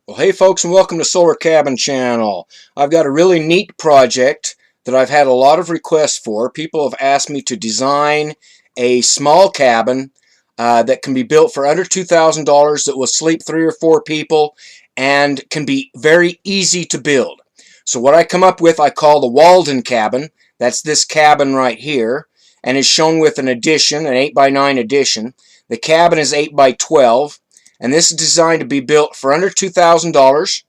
Well, hey folks, and welcome to Solar Cabin Channel. I've got a really neat project that I've had a lot of requests for. People have asked me to design a small cabin that can be built for under $2,000 that will sleep 3 or 4 people and can be very easy to build. So what I come up with I call the Walden cabin. That's this cabin right here, and is shown with an addition, an 8x9 addition. The cabin is 8x12. And this is designed to be built for under $2,000.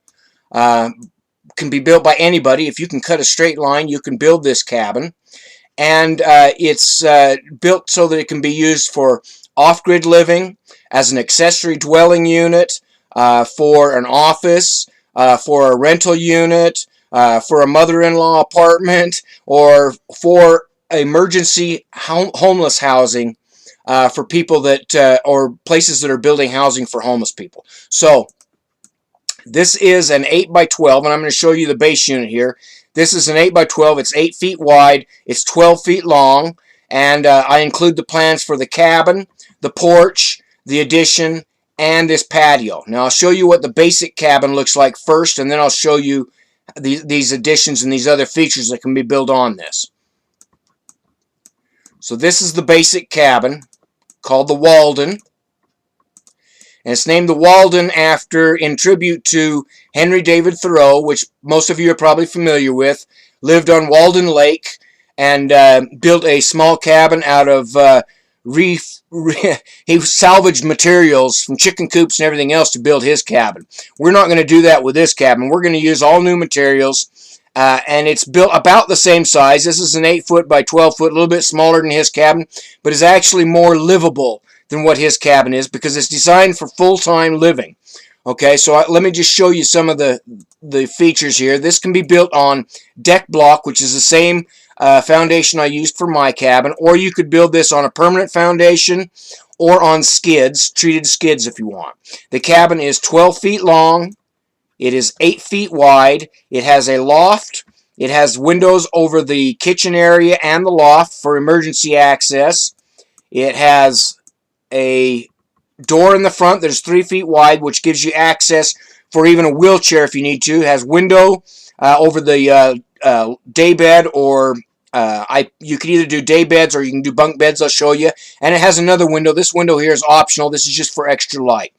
Can be built by anybody. If you can cut a straight line, you can build this cabin. And it's built so that it can be used for off-grid living, as an accessory dwelling unit, for an office, for a rental unit, for a mother-in-law apartment, or for emergency homeless housing. For people that, or places that are building housing for homeless people. So, this is an 8x12, and I'm going to show you the base unit here. This is an 8x12, it's 8 feet wide, it's 12 feet long, and I include the plans for the cabin, the porch, the addition, and this patio. Now, I'll show you what the basic cabin looks like first, and then I'll show you these additions and these other features that can be built on this. So this is the basic cabin, called the Walden, and it's named the Walden in tribute to Henry David Thoreau, which most of you are probably familiar with. Lived on Walden Lake and built a small cabin out of he salvaged materials from chicken coops and everything else to build his cabin. We're not going to do that with this cabin. We're going to use all new materials. And it's built about the same size. This is an 8 foot by 12 foot, a little bit smaller than his cabin, but is actually more livable than what his cabin is because it's designed for full-time living. Okay, so let me just show you some of the features here. This can be built on deck block, which is the same foundation I used for my cabin, or you could build this on a permanent foundation or on skids, treated skids if you want. The cabin is 12 feet long. It is 8 feet wide. It has a loft. It has windows over the kitchen area and the loft for emergency access. It has a door in the front that is 3 feet wide, which gives you access for even a wheelchair if you need to. It has window over the day bed, or you can either do day beds or you can do bunk beds. I'll show you. And it has another window. This window here is optional. This is just for extra light.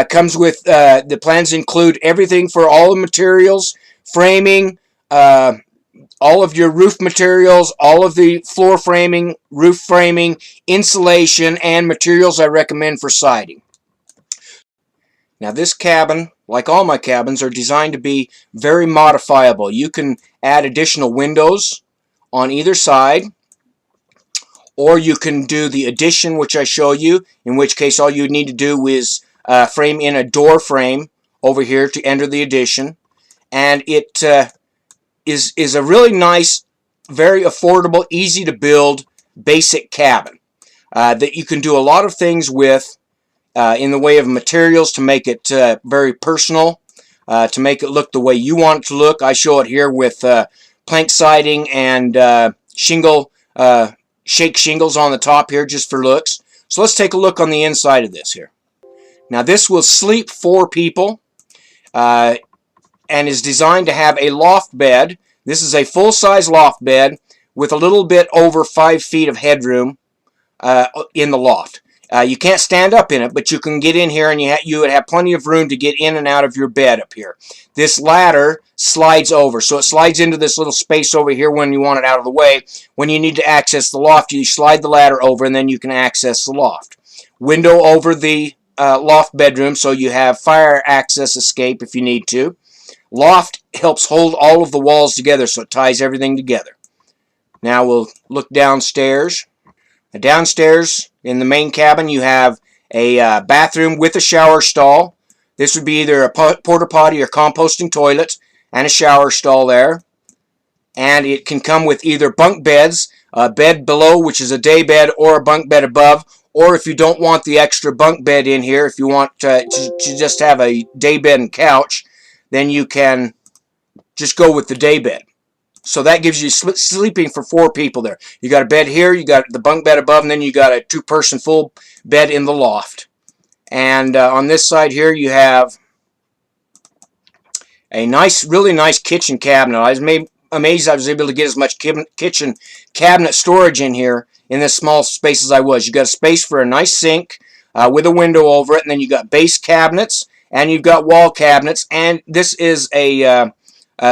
Comes with, the plans include everything for all the materials, framing, all of your roof materials, all of the floor framing, roof framing, insulation, and materials I recommend for siding. Now this cabin, like all my cabins, are designed to be very modifiable. You can add additional windows on either side, or you can do the addition, which I show you, in which case all you need to do is frame in a door frame over here to enter the addition, and it is a really nice, very affordable, easy to build basic cabin that you can do a lot of things with in the way of materials to make it very personal, to make it look the way you want it to look. I show it here with plank siding and shake shingles on the top here just for looks. So let's take a look on the inside of this here. Now this will sleep 4 people and is designed to have a loft bed. This is a full-size loft bed with a little bit over 5 feet of headroom in the loft. You can't stand up in it, but you can get in here and you would have plenty of room to get in and out of your bed up here. This ladder slides over, so it slides into this little space over here when you want it out of the way. When you need to access the loft, you slide the ladder over and then you can access the loft. Window over the loft bedroom, so you have fire access escape if you need to. Loft helps hold all of the walls together, so it ties everything together. Now we'll look downstairs. Downstairs in the main cabin you have a bathroom with a shower stall. This would be either a porta potty or composting toilet and a shower stall there. And it can come with either bunk beds, a bed below, which is a day bed, or a bunk bed above. Or if you don't want the extra bunk bed in here, if you want to just have a day bed and couch, then you can just go with the day bed. So that gives you sleeping for 4 people there. You got a bed here, you got the bunk bed above, and then you got a 2-person full bed in the loft. And on this side here, you have a nice, really nice kitchen cabinet. I was amazed I was able to get as much kitchen cabinet storage in here in this small space as I was. You got a space for a nice sink with a window over it, and then you got base cabinets, and you've got wall cabinets, and this is a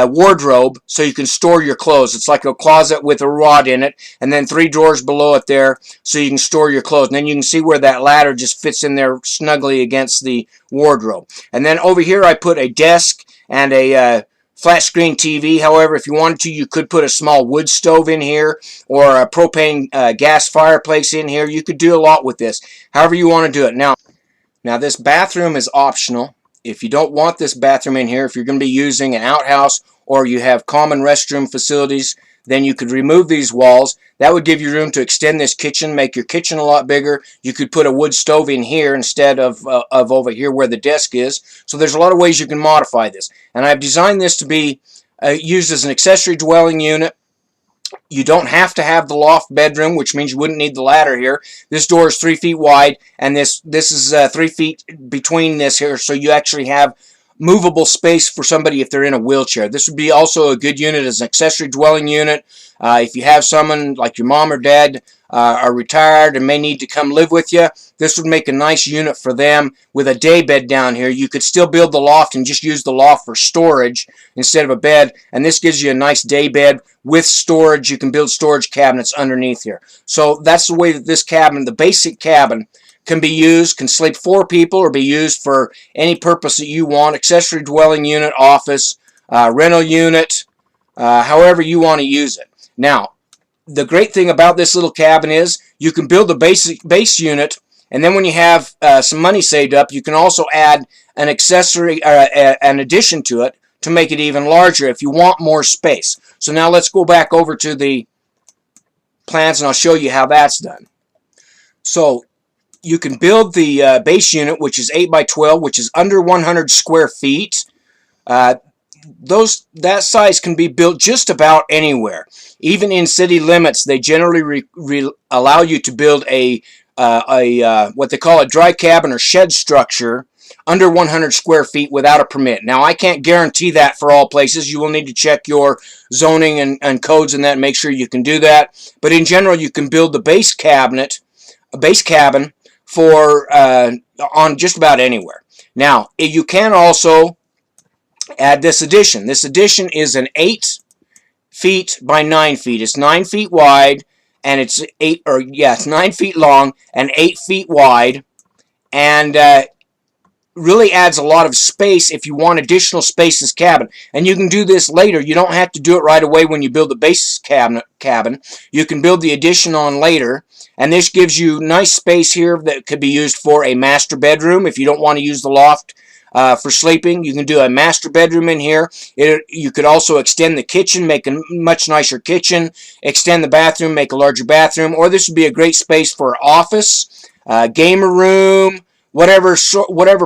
wardrobe, so you can store your clothes. It's like a closet with a rod in it, and then 3 drawers below it there, so you can store your clothes. And then you can see where that ladder just fits in there snugly against the wardrobe. And then over here I put a desk and a flat screen TV. However, if you wanted to, you could put a small wood stove in here or a propane gas fireplace in here. You could do a lot with this, however you want to do it. Now this bathroom is optional. If you don't want this bathroom in here, if you're going to be using an outhouse or you have common restroom facilities, then you could remove these walls. That would give you room to extend this kitchen, make your kitchen a lot bigger. You could put a wood stove in here instead of over here where the desk is. So there's a lot of ways you can modify this. And I've designed this to be used as an accessory dwelling unit. You don't have to have the loft bedroom, which means you wouldn't need the ladder here. This door is 3 feet wide, and this is 3 feet between this here, so you actually have movable space for somebody if they're in a wheelchair. This would be also a good unit as an accessory dwelling unit. If you have someone like your mom or dad are retired and may need to come live with you, this would make a nice unit for them with a day bed down here. You could still build the loft and just use the loft for storage instead of a bed, and this gives you a nice day bed with storage. You can build storage cabinets underneath here. So that's the way that this cabin, the basic cabin, can be used, can sleep 4 people or be used for any purpose that you want. Accessory dwelling unit, office, rental unit, however you want to use it. Now, the great thing about this little cabin is you can build a base unit, and then when you have some money saved up, you can also add an accessory, an addition to it to make it even larger if you want more space. So now let's go back over to the plans and I'll show you how that's done. So you can build the base unit, which is 8 by 12, which is under 100 square feet. That size can be built just about anywhere. Even in city limits, they generally allow you to build a what they call a dry cabin or shed structure under 100 square feet without a permit. Now, I can't guarantee that for all places. You will need to check your zoning and codes and that and make sure you can do that. But in general, you can build the base cabin for on just about anywhere. Now, you can also add this addition. This addition is an 8 feet by 9 feet. It's 9 feet wide, and it's 9 feet long and 8 feet wide, and really adds a lot of space if you want additional space in this cabin. And you can do this later. You don't have to do it right away when you build the base cabin. You can build the addition on later, and this gives you nice space here that could be used for a master bedroom. If you don't want to use the loft for sleeping, you can do a master bedroom in here. You could also extend the kitchen, make a much nicer kitchen, extend the bathroom, make a larger bathroom, or this would be a great space for office, gamer room, whatever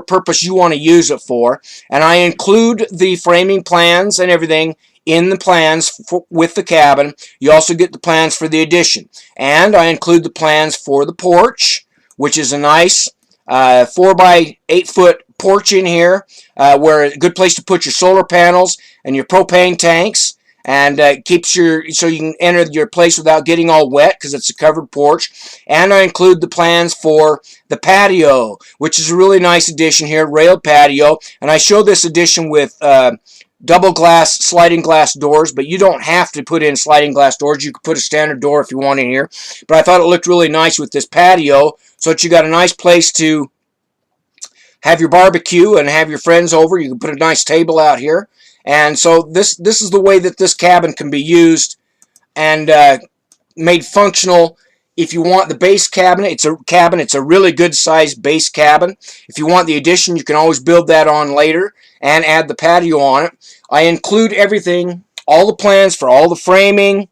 purpose you want to use it for. And I include the framing plans and everything in the plans with the cabin. You also get the plans for the addition. And I include the plans for the porch, which is a nice 4 by 8 foot porch in here, where a good place to put your solar panels and your propane tanks, and keeps so you can enter your place without getting all wet because it's a covered porch. And I include the plans for the patio, which is a really nice addition here, railed patio. And I show this addition with double glass sliding glass doors, but you don't have to put in sliding glass doors. You could put a standard door if you want in here. But I thought it looked really nice with this patio, so that you got a nice place to have your barbecue and have your friends over. You can put a nice table out here. And so this is the way that this cabin can be used and made functional. If you want the base cabinet, it's a really good sized base cabin. If you want the addition, you can always build that on later and add the patio on it. I include everything, all the plans for all the framing,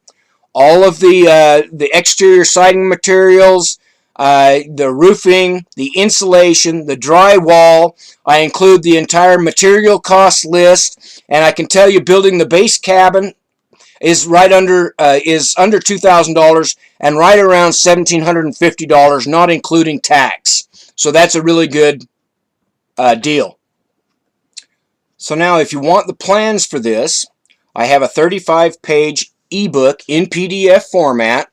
all of the exterior siding materials, the roofing, the insulation, the drywall. I include the entire material cost list, and I can tell you building the base cabin is under $2,000 and right around $1,750, not including tax. So that's a really good deal. So now if you want the plans for this, I have a 35-page ebook in PDF format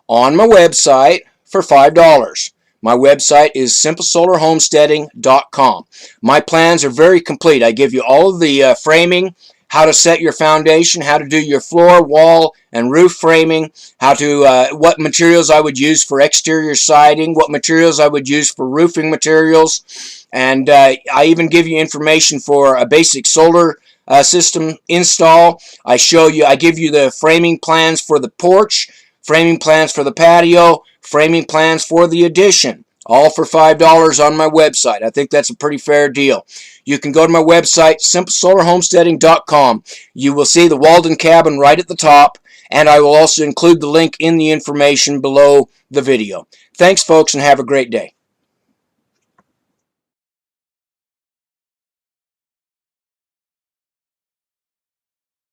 on my website for $5. My website is simplesolarhomesteading.com. My plans are very complete. I give you all of the framing, how to set your foundation, how to do your floor, wall, and roof framing, how to what materials I would use for exterior siding, what materials I would use for roofing materials, and I even give you information for a basic solar system install. I give you the framing plans for the porch, framing plans for the patio, framing plans for the addition, all for $5 on my website. I think that's a pretty fair deal. You can go to my website, simplesolarhomesteading.com. You will see the Walden cabin right at the top, and I will also include the link in the information below the video. Thanks, folks, and have a great day.